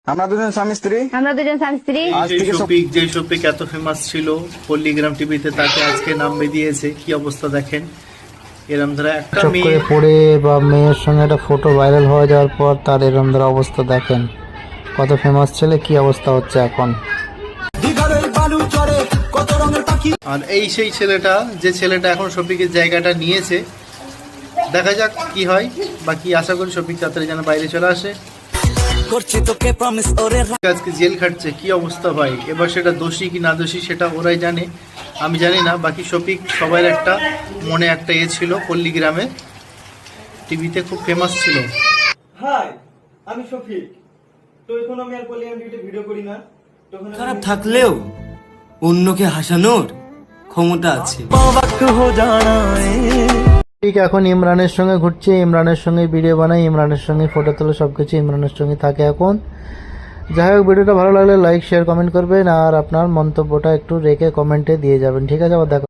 আমরা দুজন স্বামী স্ত্রী। আজ যে থেকে শফিক এত ফেমাস ছিল পল্লীগ্রাম টিভিতে, তাকে আজকে নামবে দিয়েছে। কি অবস্থা দেখেন। এরম ধরা একটা চোখ করে পড়ে বা মেয়ের সঙ্গে একটা ফটো ভাইরাল হয়ে যাওয়ার পর তার এরম ধরা অবস্থা দেখেন। কত ফেমাস ছেলে, কি অবস্থা হচ্ছে এখন। আর এই সেই ছেলেটা, যে ছেলেটা এখন শফিকের জায়গাটা নিয়েছে। দেখা যাক কি হয়, বা কি আশা করি শফিক তাড়াতাড়ি যেন বাইরে চলে আসে। আজকে জেল খাটছে, কি অবস্থা ভাই। এবার সেটা দোষী কি না দোষী সেটা ওরাই জানে, আমি জানি না। বাকি শফিক সবার একটা মনে একটা ছিল, পল্লীগ্রামে টিভিতে খুব ফেমাস ছিল। হাই, আমি শফিক। তো এখন আমি আর পল্লীগ্রাম টিভিতে ভিডিও করি না। খারাপ থাকলেও অন্যকে হাসানোর ক্ষমতা আছে। ঠিক এখন ইমরানের সঙ্গে ঘুরছে, ইমরানের সঙ্গে ভিডিও বানায়, ইমরানের সঙ্গে ফটো তোলে, সবকিছু ইমরানের সঙ্গে থাকে এখন। যাই হোক, ভিডিওটা ভালো লাগলে লাইক শেয়ার কমেন্ট করবেন, আর আপনার মন্তব্যটা একটু রেখে কমেন্টে দিয়ে যাবেন। ঠিক আছে, আবার দেখা।